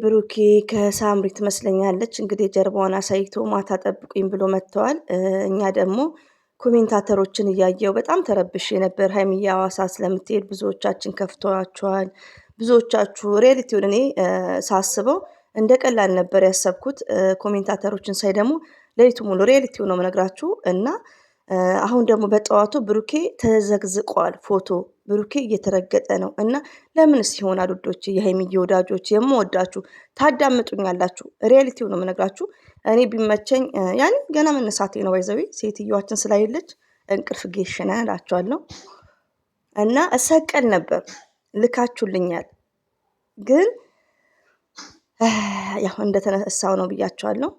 ብሩኬ ከሳምሪ ትመስለኛለች እንግዲህ ጀርባዋን አሳይቶ ማታ ጠብቁኝ ብሎ መጥተዋል። እኛ ደግሞ ኮሜንታተሮችን እያየው በጣም ተረብሼ ነበር። ሀይሚዬ ሐዋሳ ስለምትሄድ ብዙዎቻችን ከፍቷቸዋል። ብዙዎቻችሁ ሪያሊቲውን እኔ ሳስበው እንደ ቀላል ነበር ያሰብኩት። ኮሜንታተሮችን ሳይ ደግሞ ሌሊቱ ሙሉ ሪያሊቲው ነው የምነግራችሁ እና አሁን ደግሞ በጠዋቱ ብሩኬ ተዘግዝቋል። ፎቶ ብሩኬ እየተረገጠ ነው እና ለምንስ ይሆናል ውዶች፣ የሀይሚዬ ወዳጆች የምወዳችሁ ታዳምጡኛላችሁ። ሪያሊቲው ነው የምነግራችሁ። እኔ ቢመቸኝ ያኔ ገና መነሳቴ ነው ባይዘዊ ሴትዮዋችን ስላየለች እንቅልፍ ጌሽና እላቸዋለሁ እና እሰቀል ነበር። ልካችሁልኛል ግን ያው እንደተነሳው ነው ብያቸዋለሁ።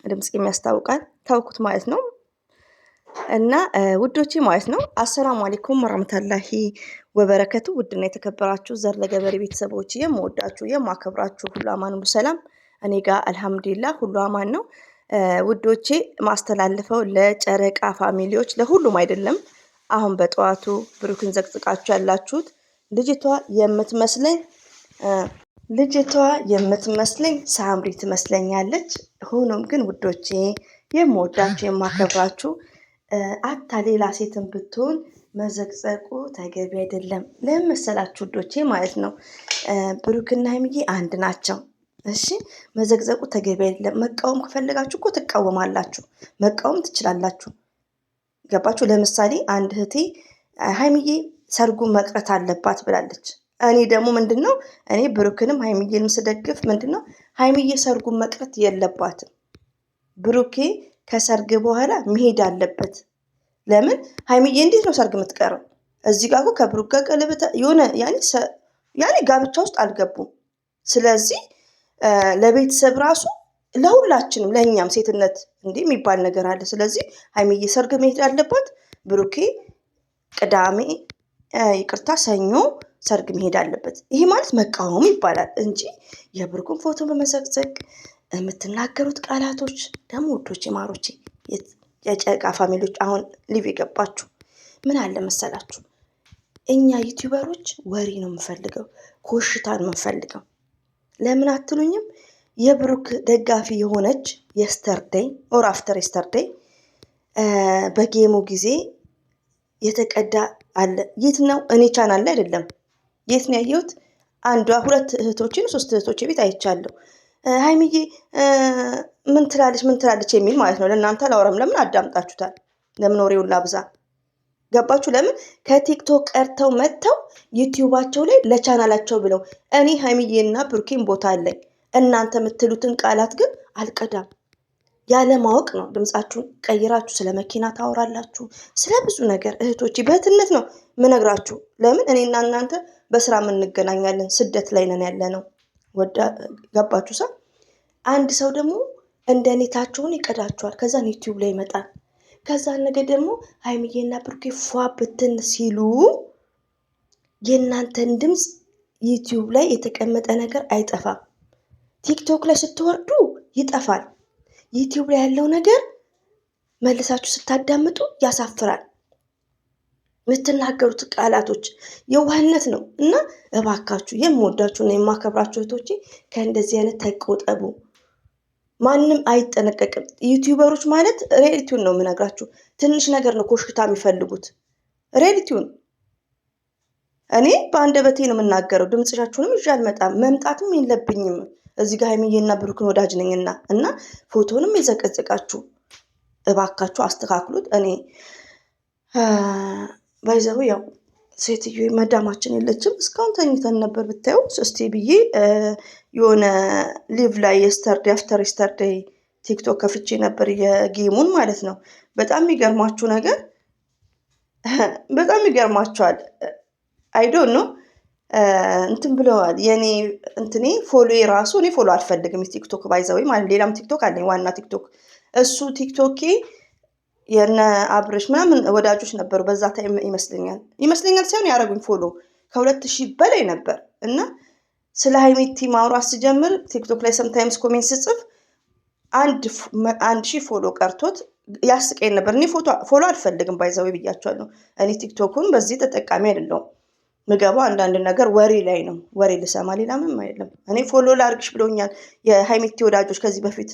ድምጽ የሚያስታውቃል ታውኩት ማለት ነው። እና ውዶቼ ማለት ነው አሰላሙ አለይኩም ወራህመቱላሂ ወበረከቱ። ውድና የተከበራችሁ ዘር ለገበሬ ቤተሰቦች የምወዳችሁ የማከብራችሁ ሁሉ አማን ሁሉ ሰላም፣ እኔ ጋር አልሐምዱሊላህ ሁሉ አማን ነው። ውዶቼ ማስተላልፈው ለጨረቃ ፋሚሊዎች ለሁሉም አይደለም። አሁን በጠዋቱ ብሩክን ዘቅዝቃችሁ ያላችሁት ልጅቷ የምትመስለኝ ሳምሪ ትመስለኛለች። ሆኖም ግን ውዶቼ የምወዳችሁ የማከብራችሁ አታ ሌላ ሴትን ብትሆን መዘቅዘቁ ተገቢ አይደለም። ለምን መሰላችሁ ውዶቼ ማለት ነው። ብሩክና ሀይሚዬ አንድ ናቸው። እሺ መዘቅዘቁ ተገቢ አይደለም። መቃወም ከፈለጋችሁ እኮ ትቃወማላችሁ፣ መቃወም ትችላላችሁ። ገባችሁ? ለምሳሌ አንድ እህቴ ሀይሚዬ ሰርጉን መቅረት አለባት ብላለች። እኔ ደግሞ ምንድነው እኔ ብሩክንም ሀይሚዬንም ስደግፍ ምንድነው ሀይሚዬ ሰርጉን መቅረት የለባትም። ብሩኬ ከሰርግ በኋላ መሄድ አለበት። ለምን ሀይሚዬ እንዴት ነው ሰርግ የምትቀረው? እዚህ ጋር ከብሩክ ጋር ቀለበት የሆነ ያኔ ጋብቻ ውስጥ አልገቡም። ስለዚህ ለቤተሰብ ራሱ ለሁላችንም ለእኛም ሴትነት እንዲህ የሚባል ነገር አለ። ስለዚህ ሀይሚዬ ሰርግ መሄድ አለባት። ብሩኬ ቅዳሜ ይቅርታ ሰኞ ሰርግ መሄድ አለበት። ይሄ ማለት መቃወም ይባላል እንጂ የብሩክን ፎቶ በመዘግዘግ የምትናገሩት ቃላቶች ደግሞ ውዶቼ ማሮቼ የጨቃ ፋሚሊዎች አሁን ሊቭ የገባችሁ ምን አለ መሰላችሁ፣ እኛ ዩቲዩበሮች ወሬ ነው የምፈልገው፣ ኮሽታ ነው የምፈልገው። ለምን አትሉኝም? የብሩክ ደጋፊ የሆነች የስተርዴይ ኦር አፍተር የስተርዴይ በጌሙ ጊዜ የተቀዳ አለ። የት ነው? እኔ ቻናል ላይ አይደለም። የት ነው ያየሁት? አንዷ ሁለት እህቶችን ሶስት እህቶች ቤት አይቻለሁ። ሀይሚዬ ምን ትላለች የሚል ማለት ነው። ለእናንተ አላወራም። ለምን አዳምጣችሁታል? ለምን ወሬውን ላብዛ? ገባችሁ? ለምን ከቲክቶክ ቀርተው መጥተው ዩቲዩባቸው ላይ ለቻናላቸው ብለው እኔ ሀይሚዬና ብሩኬን ቦታ አለኝ፣ እናንተ የምትሉትን ቃላት ግን አልቀዳም። ያለ ማወቅ ነው። ድምጻችሁን ቀይራችሁ ስለ መኪና ታወራላችሁ፣ ስለ ብዙ ነገር። እህቶች በእህትነት ነው ምነግራችሁ። ለምን እኔና እናንተ በስራ እንገናኛለን፣ ስደት ላይ ነን ያለ ነው። ገባችሁ? ሰው አንድ ሰው ደግሞ እንደ ኔታቸውን ይቀዳቸዋል። ከዛ ዩቲዩብ ላይ ይመጣል። ከዛ ነገ ደግሞ ሀይሚዬና ብሩኬ ፏ ብትን ሲሉ የእናንተን ድምፅ ዩቲዩብ ላይ የተቀመጠ ነገር አይጠፋም። ቲክቶክ ላይ ስትወርዱ ይጠፋል። ዩቲዩብ ላይ ያለው ነገር መልሳችሁ ስታዳምጡ ያሳፍራል። የምትናገሩት ቃላቶች የዋህነት ነው እና እባካችሁ የምወዳችሁና የማከብራችሁ እህቶቼ ከእንደዚህ አይነት ተቆጠቡ። ማንም አይጠነቀቅም። ዩቲዩበሮች ማለት ሪያሊቲውን ነው የምነግራችሁ። ትንሽ ነገር ነው ኮሽታ የሚፈልጉት፣ ሪያሊቲውን። እኔ በአንደበቴ ነው የምናገረው። ድምፅሻችሁንም ይዤ አልመጣም፣ መምጣትም የለብኝም። እዚህ ጋር ሀይሚዬና ብሩክን ወዳጅ ነኝና እና ፎቶንም የዘቀዘቃችሁ እባካችሁ አስተካክሉት። እኔ ባይዘው ያው ሴትዮ መዳማችን የለችም፣ እስካሁን ተኝተን ነበር ብታዩ እስቲ ብዬ የሆነ ሊቭ ላይ የስተርዴ አፍተር የስተርዴይ ቲክቶክ ከፍቼ ነበር፣ የጌሙን ማለት ነው። በጣም የሚገርማችሁ ነገር በጣም ይገርማችኋል። አይዶን ነው እንትን ብለዋል። የኔ እንትኔ ፎሎ ራሱ እኔ ፎሎ አልፈልግም ቲክቶክ ባይዘው ማለት ሌላም ቲክቶክ አለኝ፣ ዋና ቲክቶክ እሱ ቲክቶኬ የነ አብርሽ ምናምን ወዳጆች ነበሩ። በዛ ታይም ይመስለኛል ሳይሆን ያደረጉኝ ፎሎ ከ2000 በላይ ነበር። እና ስለ ሀይሚቲ ማውራት ስጀምር ቲክቶክ ላይ ሰምታይምስ ኮሜንት ስጽፍ 1000 ፎሎ ቀርቶት ያስቀኝ ነበር። እኔ ፎሎ አልፈልግም ባይዘው ብያቸዋለሁ። እኔ ቲክቶኩን በዚህ ተጠቃሚ አይደለሁም። ምገባው አንዳንድ ነገር ወሬ ላይ ነው። ወሬ ልሰማ፣ ሌላ ምንም አይደለም። እኔ ፎሎ ላርግሽ ብሎኛል የሃይሚቲ ወዳጆች ከዚህ በፊት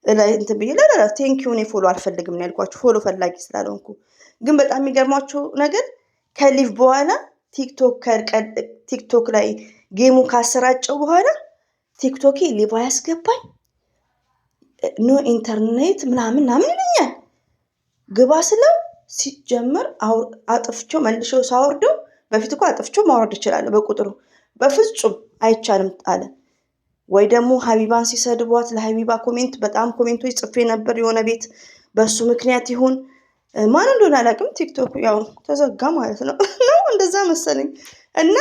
ላይ እንትን ብዬ ቴንኪው እኔ ፎሎ አልፈልግም ነው ያልኳችሁ፣ ፎሎ ፈላጊ ስላልሆንኩ። ግን በጣም የሚገርማችሁ ነገር ከሊቭ በኋላ ቲክቶክ ላይ ጌሙ ካሰራጨው በኋላ ቲክቶኬ ሊቭ ያስገባኝ ኖ ኢንተርኔት ምናምን ይለኛል። ግባ ስለው ሲጀመር አጥፍቼው መልሼው ሳወርደው፣ በፊት እኮ አጥፍቼው ማውረድ እችላለሁ በቁጥሩ፣ በፍጹም አይቻልም አለ። ወይ ደግሞ ሀቢባን ሲሰድቧት ለሀቢባ በጣም ኮሜንቶች ጽፌ ነበር የሆነ ቤት፣ በሱ ምክንያት ይሁን ማን እንደሆነ አላውቅም። ቲክቶክ ያው ተዘጋ ማለት ነው ነው እንደዛ መሰለኝ። እና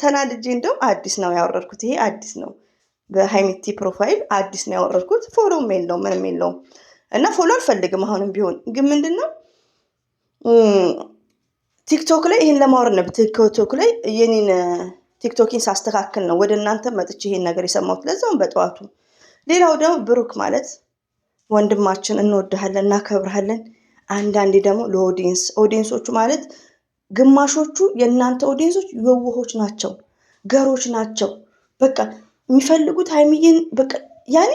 ተናድጄ እንደውም አዲስ ነው ያወረድኩት። ይሄ አዲስ ነው፣ በሃይሚቲ ፕሮፋይል አዲስ ነው ያወረድኩት። ፎሎም የለውም ምንም የለውም። እና ፎሎ አልፈልግም አሁንም ቢሆን። ግን ምንድን ነው ቲክቶክ ላይ ይህን ለማውረድ ነው። ቲክቶክ ላይ የኔን ቲክቶኪን ሳስተካክል ነው ወደ እናንተ መጥቼ ይሄን ነገር የሰማሁት፣ ለዛውም በጠዋቱ። ሌላው ደግሞ ብሩክ ማለት ወንድማችን፣ እንወድሃለን፣ እናከብርሃለን። አንዳንዴ ደግሞ ኦዲየንሶቹ ማለት ግማሾቹ የእናንተ ኦዲየንሶች የዋሆች ናቸው፣ ገሮች ናቸው። በቃ የሚፈልጉት ሀይሚዬን በቃ ያኔ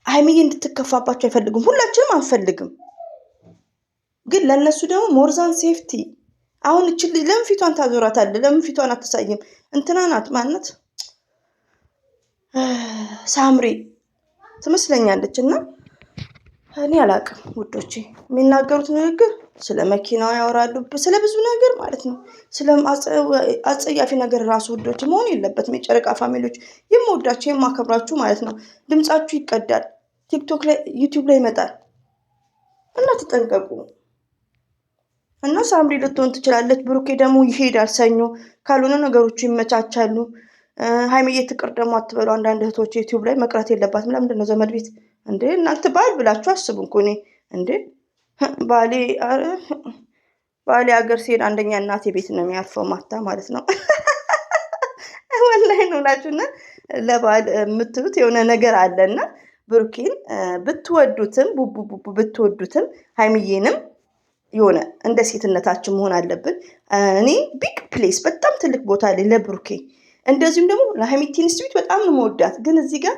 ሀይሚዬ እንድትከፋባቸው አይፈልጉም። ሁላችንም አንፈልግም፣ ግን ለእነሱ ደግሞ ሞርዛን ሴፍቲ። አሁን እችል ለምን ፊቷን ታዞራታለህ? ለምን ፊቷን አትሳይም? እንትና ናት ማነት ሳምሪ ትመስለኛለች። እና እኔ አላውቅም ውዶቼ፣ የሚናገሩት ንግግር ስለ መኪናው ያወራሉ፣ ስለ ብዙ ነገር ማለት ነው። ስለ አጸያፊ ነገር ራሱ ውዶች መሆን የለበትም። የጨረቃ ፋሚሊዎች የምወዳችሁ የማከብራችሁ ማለት ነው። ድምጻችሁ ይቀዳል፣ ቲክቶክ ላይ ዩቲዩብ ላይ ይመጣል እና ተጠንቀቁ። እና ሳምሪ ልትሆን ትችላለች፣ ብሩኬ ደግሞ ይሄዳል ሰኞ። ካልሆነ ነገሮቹ ይመቻቻሉ። ሀይሚዬ ትቅር ደግሞ አትበሉ። አንዳንድ እህቶች ዩቲዩብ ላይ መቅረት የለባትም። ለምንድን ነው ዘመድ ቤት እንዴ? እናንተ ባል ብላችሁ አስቡ እኮ። እኔ እንዴ ባሌ ሀገር ሲሄድ አንደኛ እናቴ ቤት ነው የሚያርፈው፣ ማታ ማለት ነው። ወላሂ ነው እላችሁና ለባል የምትሉት የሆነ ነገር አለና ብሩኬን ብትወዱትም ብትወዱትም ሀይሚዬንም የሆነ እንደ ሴትነታችን መሆን አለብን። እኔ ቢግ ፕሌስ በጣም ትልቅ ቦታ ላይ ለብሩኬ፣ እንደዚሁም ደግሞ ለሀይሚቲ ኢንስቲትዩት በጣም ነው መወዳት። ግን እዚህ ጋር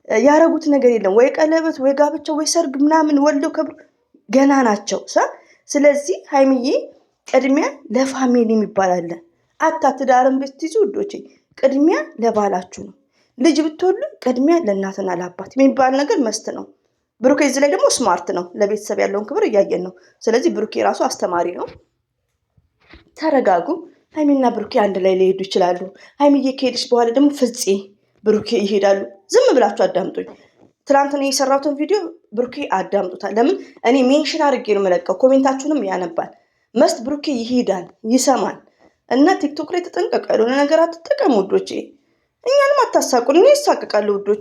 ያረጉት ነገር የለም፣ ወይ ቀለበት ወይ ጋብቻ ወይ ሰርግ ምናምን ወልደው ከብሩ ገና ናቸው። ስለዚህ ሀይሚዬ ቅድሚያ ለፋሚሊ የሚባል አለ። ትዳርን ብትይዙ ውዶቼ ቅድሚያ ለባላችሁ ነው። ልጅ ብትወሉ ቅድሚያ ለእናትና ለአባት የሚባል ነገር መስት ነው። ብሩኬ እዚህ ላይ ደግሞ ስማርት ነው። ለቤተሰብ ያለውን ክብር እያየን ነው። ስለዚህ ብሩኬ ራሱ አስተማሪ ነው። ተረጋጉ። ሀይሚና ብሩኬ አንድ ላይ ሊሄዱ ይችላሉ። ሀይሚዬ ከሄድሽ በኋላ ደግሞ ፍፄ ብሩኬ ይሄዳሉ። ዝም ብላችሁ አዳምጡኝ። ትናንትና የሰራሁትን ቪዲዮ ብሩኬ አዳምጡታል። ለምን እኔ ሜንሽን አድርጌ ነው የምለቀው። ኮሜንታችሁንም ያነባል። መስት ብሩኬ ይሄዳል፣ ይሰማል። እና ቲክቶክ ላይ ተጠንቀቁ። ያልሆነ ነገር አትጠቀሙ ውዶቼ። እኛንም አታሳቁን። እኔ ይሳቅቃለሁ ውዶቼ።